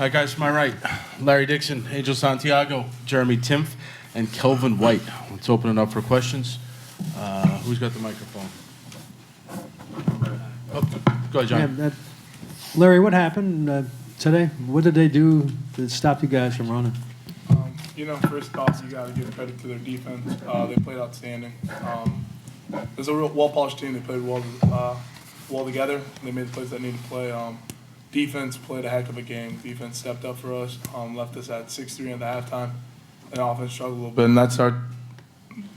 All right, guys, to my right, Larry Dixon, Angel Santiago, Jeremy Timpf, and Kelvin White. Let's open it up for questions. Who's got the microphone? Oh, go ahead, John. Yeah, Larry, what happened today? What did they do to stop you guys from running? First off, you got to give credit to their defense. They played outstanding. It's a real well-polished team. They played well together. They made the plays that needed to play. Defense played a heck of a game. Defense stepped up for us, left us at 6-3 at the halftime, and offense struggled a little bit. And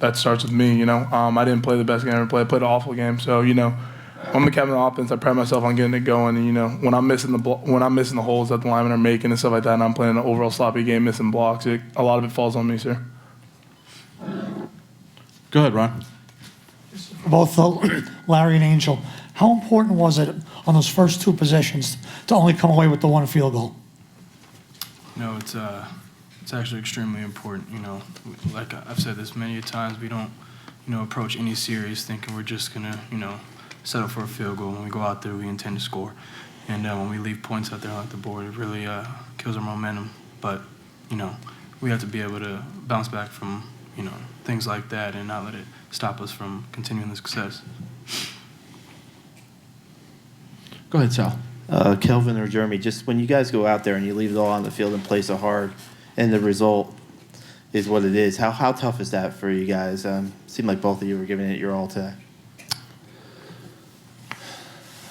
that starts with me. I didn't play the best game I ever played. I played an awful game. So I'm the captain of the offense. I pride myself on getting it going. And when I'm missing the holes that the linemen are making and stuff like that, and I'm playing an overall sloppy game, missing blocks, a lot of it falls on me, sir. Go ahead, Ron. Both Larry and Angel, how important was it on those first two possessions to only come away with the one field goal? No, it's actually extremely important. Like I've said this many times, we don't, approach any series thinking we're just gonna, settle for a field goal. When we go out there, we intend to score, and when we leave points out there like the board, it really kills our momentum. But we have to be able to bounce back from things like that and not let it stop us from continuing the success. Go ahead, Sal. Kelvin or Jeremy, just when you guys go out there and you leave it all on the field and play so hard, and the result is what it is, how tough is that for you guys? Seemed like both of you were giving it your all today.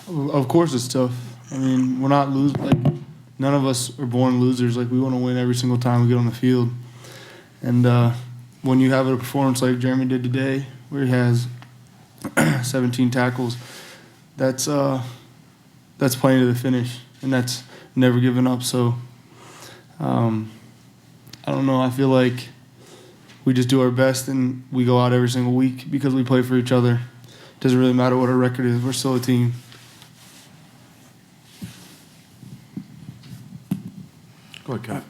Of course it's tough. I mean, we're not none of us are born losers. We want to win every single time we get on the field. And when you have a performance like Jeremy did today, where he has 17 tackles, that's playing to the finish, and that's never giving up. So I don't know. I feel like we just do our best, and we go out every single week because we play for each other. It doesn't really matter what our record is. We're still a team. Go ahead, Kelvin.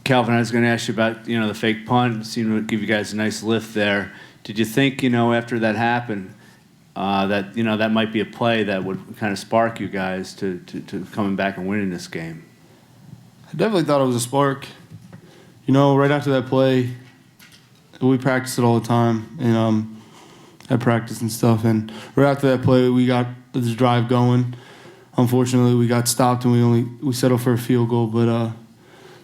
Calvin, I was going to ask you about, the fake punt. It seemed to give you guys a nice lift there. Did you think, after that happened, that might be a play that would kind of spark you guys to coming back and winning this game? I definitely thought it was a spark. Right after that play, we practiced it all the time, and at practice and stuff. And right after that play, we got this drive going. Unfortunately, we got stopped, and we settled for a field goal. But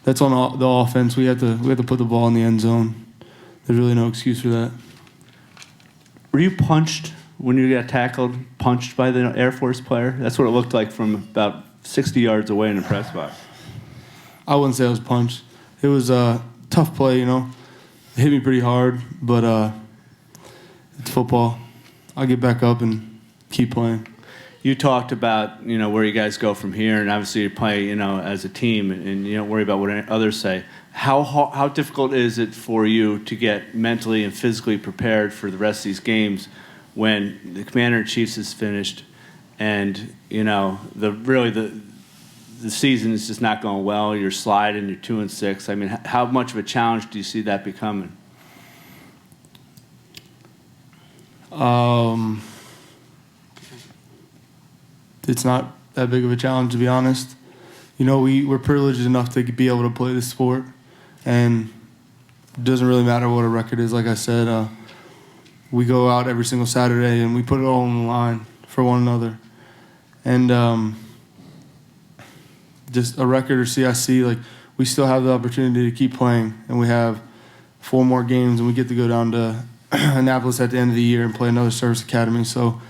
that's on the offense. We had to put the ball in the end zone. There's really no excuse for that. Were you punched when you got tackled, punched by the Air Force player? That's what it looked like from about 60 yards away in the press box. I wouldn't say I was punched. It was a tough play, It hit me pretty hard, but it's football. I'll get back up and keep playing. You talked about, where you guys go from here, and obviously you play, as a team, and you don't worry about what others say. How difficult is it for you to get mentally and physically prepared for the rest of these games when the Commander-in-Chief's is finished and, the season is just not going well, you're sliding, you're 2-6. I mean, how much of a challenge do you see that becoming? It's not that big of a challenge, to be honest. We're privileged enough to be able to play this sport, and it doesn't really matter what our record is. Like I said, we go out every single Saturday, and we put it all on the line for one another. And just a record or CIC, we still have the opportunity to keep playing, and we have 4 more games, and we get to go down to Annapolis at the end of the year and play another service academy. So,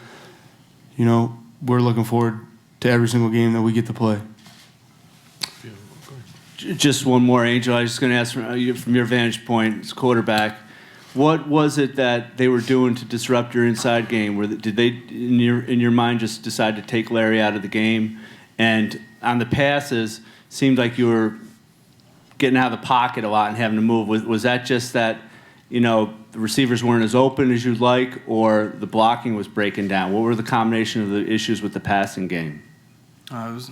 we're looking forward to every single game that we get to play. Just one more, Angel. I was just going to ask from your vantage point as quarterback, what was it that they were doing to disrupt your inside game? Did they, in your mind, just decide to take Larry out of the game? And on the passes, seemed like you were getting out of the pocket a lot and having to move. Was that just that, the receivers weren't as open as you'd like, or the blocking was breaking down? What were the combination of the issues with the passing game? It was,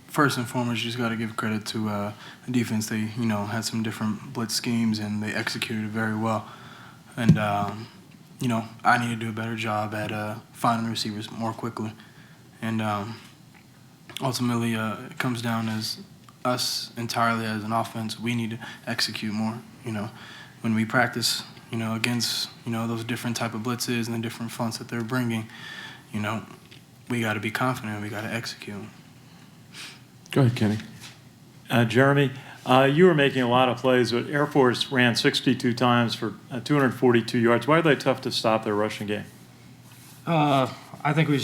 first and foremost, you just got to give credit to the defense. They, had some different blitz schemes, and they executed it very well. And, I need to do a better job at finding the receivers more quickly. And ultimately, it comes down as us entirely as an offense, we need to execute more. When we practice, against, those different type of blitzes and the different fronts that they're bringing, we got to be confident. We got to execute. Go ahead, Kenny. Jeremy, you were making a lot of plays, but Air Force ran 62 times for 242 yards. Why are they tough to stop their rushing game? I think we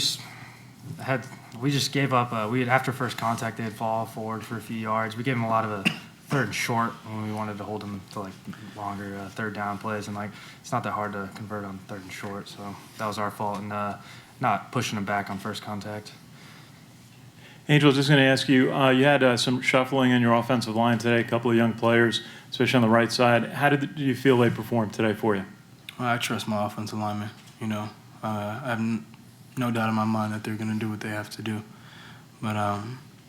just gave up. After first contact, they'd fall forward for a few yards. We gave them a lot of a third and short when we wanted to hold them to longer third down plays, and it's not that hard to convert on third and short. So that was our fault, and not pushing them back on first contact. Angel, just going to ask you, you had some shuffling in your offensive line today, a couple of young players, especially on the right side. How did you feel they performed today for you? Well, I trust my offensive linemen. I have no doubt in my mind that they're going to do what they have to do. But,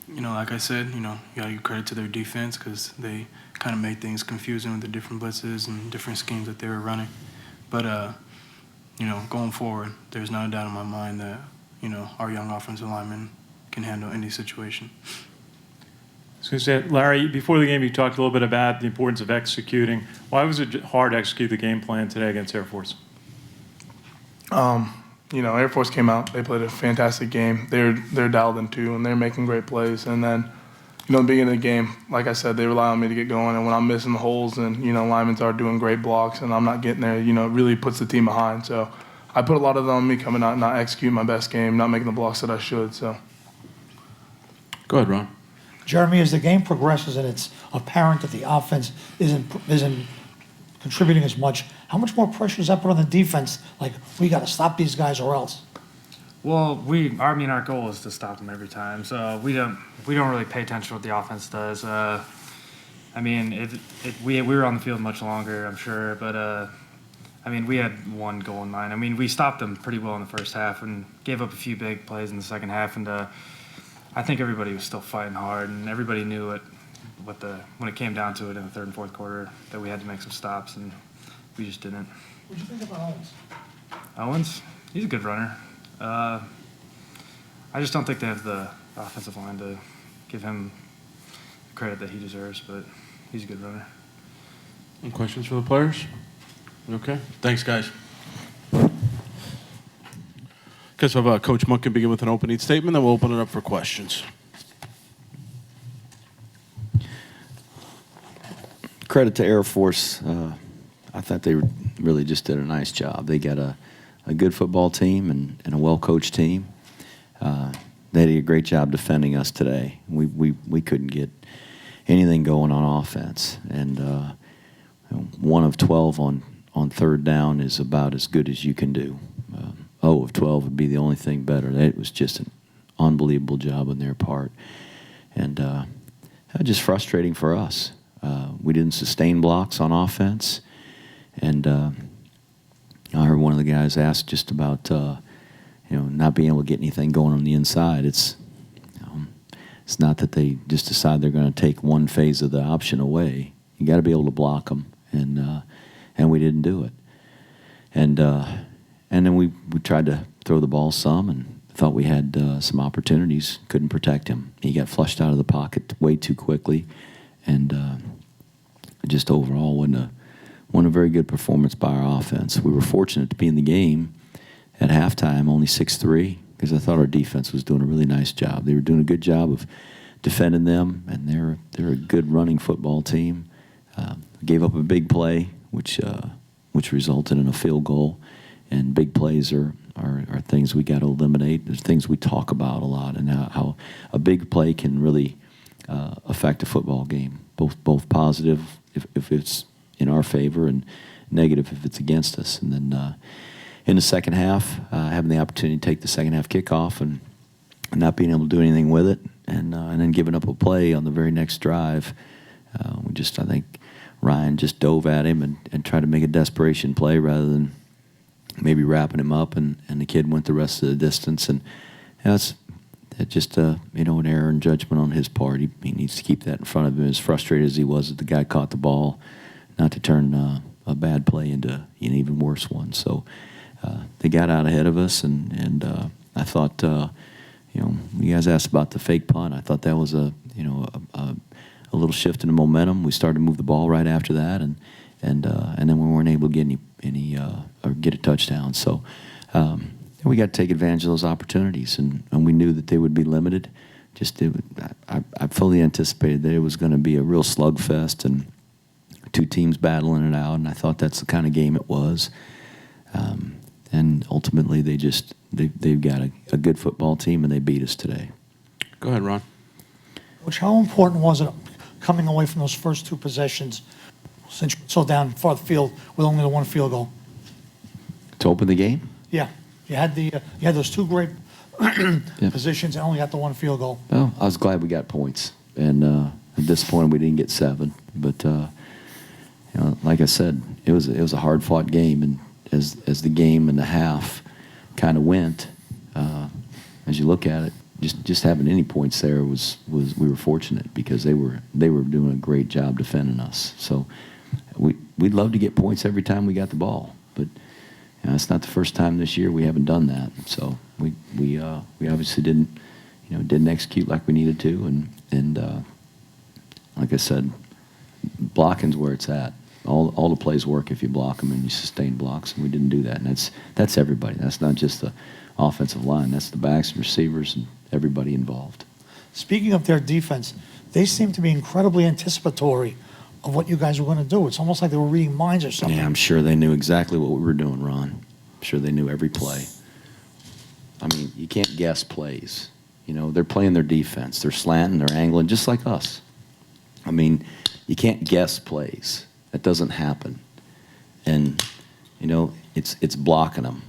like I said, you got to give credit to their defense because they kind of made things confusing with the different blitzes and different schemes that they were running. But, going forward, there's not a doubt in my mind that, our young offensive linemen can handle any situation. I was going to say, Larry, before the game you talked a little bit about the importance of executing. Why was it hard to execute the game plan today against Air Force? Air Force came out. They played a fantastic game. They're dialed in too, and they're making great plays. And then, the beginning of the game, like I said, they rely on me to get going. And when I'm missing the holes and, linemen are doing great blocks and I'm not getting there, it really puts the team behind. So I put a lot of that on me coming out and not executing my best game, not making the blocks that I should. So. Go ahead, Ron. Jeremy, as the game progresses and it's apparent that the offense isn't contributing as much, how much more pressure does that put on the defense? We got to stop these guys or else. Well, our goal is to stop them every time. So we don't really pay attention to what the offense does. We were on the field much longer, I'm sure, but we had one goal in mind. We stopped them pretty well in the first half and gave up a few big plays in the second half, and I think everybody was still fighting hard, and everybody knew when it came down to it in the third and fourth quarter that we had to make some stops, and we just didn't. What do you think about Owens? Owens, he's a good runner. I just don't think they have the offensive line to give him the credit that he deserves, but he's a good runner. Any questions for the players? Okay. Thanks, guys. Guess we'll have Coach Monk can begin with an opening statement, then we'll open it up for questions. Credit to Air Force. I thought they really just did a nice job. They got a good football team and a well-coached team. They did a great job defending us today. We couldn't get anything going on offense. And 1 of 12 on third down is about as good as you can do. 0 of 12 would be the only thing better. It was just an unbelievable job on their part. And just frustrating for us. We didn't sustain blocks on offense. And I heard one of the guys ask just about, not being able to get anything going on the inside. It's not that they just decide they're going to take one phase of the option away. You got to be able to block them, and we didn't do it. And then we tried to throw the ball some and thought we had some opportunities. Couldn't protect him. He got flushed out of the pocket way too quickly, and just overall wasn't a very good performance by our offense. We were fortunate to be in the game at halftime, only 6-3, because I thought our defense was doing a really nice job. They were doing a good job of defending them, and they're a good running football team. Gave up a big play, which resulted in a field goal. And big plays are things we got to eliminate. There's things we talk about a lot, and how a big play can really affect a football game, both positive if it's in our favor and negative if it's against us. And then in the second half, having the opportunity to take the second half kickoff and not being able to do anything with it, and then giving up a play on the very next drive, I think Ryan just dove at him and tried to make a desperation play rather than maybe wrapping him up, and the kid went the rest of the distance. And that's just an error in judgment on his part. He needs to keep that in front of him. As frustrated as he was that the guy caught the ball, not to turn a bad play into an even worse one. So they got out ahead of us, and I thought, you guys asked about the fake punt. I thought that was little shift in the momentum. We started to move the ball right after that, and then we weren't able to get any or get a touchdown. So we got to take advantage of those opportunities, and we knew that they would be limited. I fully anticipated that it was going to be a real slugfest and two teams battling it out, and I thought that's the kind of game it was. And ultimately, they've got a good football team, and they beat us today. Go ahead, Ron. Coach, how important was it coming away from those first two possessions, since you're so down far the field with only the one field goal? To open the game? Yeah, you had those two great positions and only got the one field goal. Well, I was glad we got points, and I'm disappointed we didn't get 7. But like I said, it was a hard-fought game, and as the game and the half kind of went, as you look at it, just having any points there was we were fortunate because they were doing a great job defending us. So we'd love to get points every time we got the ball, but it's not the first time this year we haven't done that. So we obviously didn't execute like we needed to, and like I said, blocking's where it's at. All the plays work if you block them and you sustain blocks, and we didn't do that. And that's everybody. That's not just the offensive line. That's the backs and receivers and everybody involved. Speaking of their defense, they seem to be incredibly anticipatory of what you guys were going to do. It's almost like they were reading minds or something. Yeah, I'm sure they knew exactly what we were doing, Ron. I'm sure they knew every play. I mean, you can't guess plays. They're playing their defense. They're slanting, they're angling, just like us. I mean, you can't guess plays. That doesn't happen. And, it's blocking them.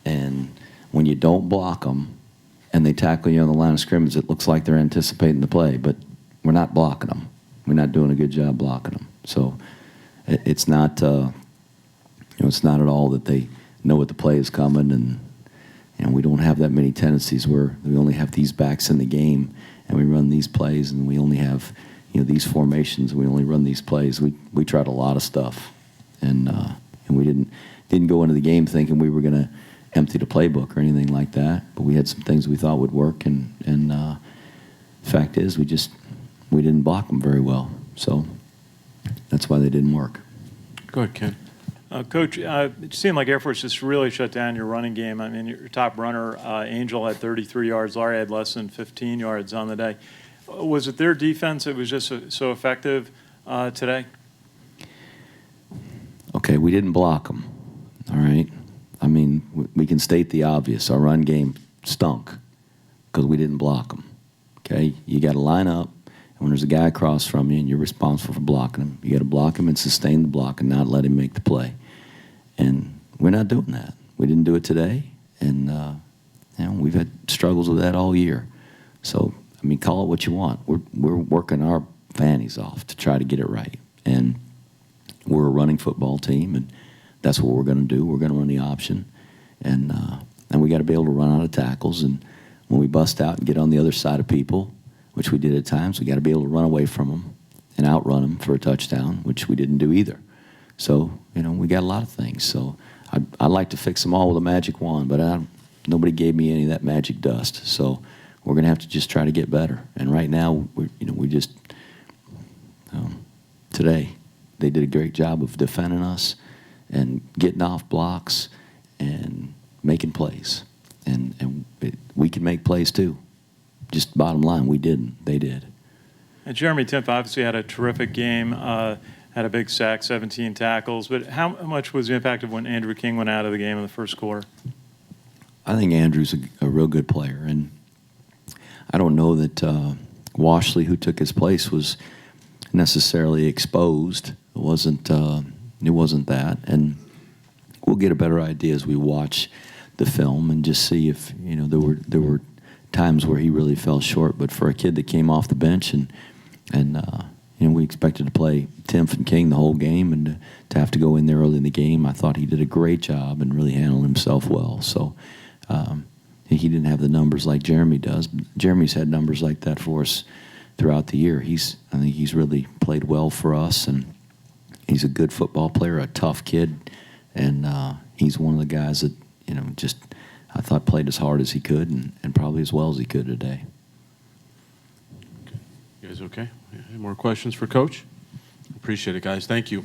And when you don't block them and they tackle you on the line of scrimmage, it looks like they're anticipating the play, but we're not blocking them. We're not doing a good job blocking them. So it's not, it's not at all that they know what the play is coming, and we don't have that many tendencies where we only have these backs in the game and we run these plays, and we only have these formations. We only run these plays. We tried a lot of stuff, and we didn't go into the game thinking we were going to empty the playbook or anything like that. But we had some things we thought would work, and the fact is we didn't block them very well. So that's why they didn't work. Go ahead, Ken. Coach, it seemed like Air Force just really shut down your running game. I mean, your top runner, Angel, had 33 yards. Larry had less than 15 yards on the day. Was it their defense that was just so effective today? Okay, we didn't block them, all right? I mean, we can state the obvious. Our run game stunk because we didn't block them, okay? You got to line up, and when there's a guy across from you and you're responsible for blocking him, you got to block him and sustain the block and not let him make the play. And we're not doing that. We didn't do it today, and we've had struggles with that all year. So, I mean, call it what you want. We're working our fannies off to try to get it right. And we're a running football team, and that's what we're going to do. We're going to run the option, and we got to be able to run out of tackles. And when we bust out and get on the other side of people, which we did at times, we got to be able to run away from them and outrun them for a touchdown, which we didn't do either. So, we got a lot of things. So I'd like to fix them all with a magic wand, but nobody gave me any of that magic dust. So we're going to have to just try to get better. And right now, we just today they did a great job of defending us and getting off blocks and making plays. And we can make plays too. Just bottom line, we didn't. They did. And Jeremy Timpf obviously had a terrific game, had a big sack, 17 tackles. But how much was the impact of when Andrew King went out of the game in the first quarter? I think Andrew's a real good player. And I don't know that Washley, who took his place, was necessarily exposed. It wasn't that. And we'll get a better idea as we watch the film and just see if there were times where he really fell short. But for a kid that came off the bench and we expected to play Timpf and King the whole game, and to have to go in there early in the game, I thought he did a great job and really handled himself well. So he didn't have the numbers like Jeremy does. Jeremy's had numbers like that for us throughout the year. I think he's really played well for us, and he's a good football player, a tough kid, and he's one of the guys that just I thought played as hard as he could and probably as well as he could today. You guys okay? Any more questions for Coach? Appreciate it, guys. Thank you.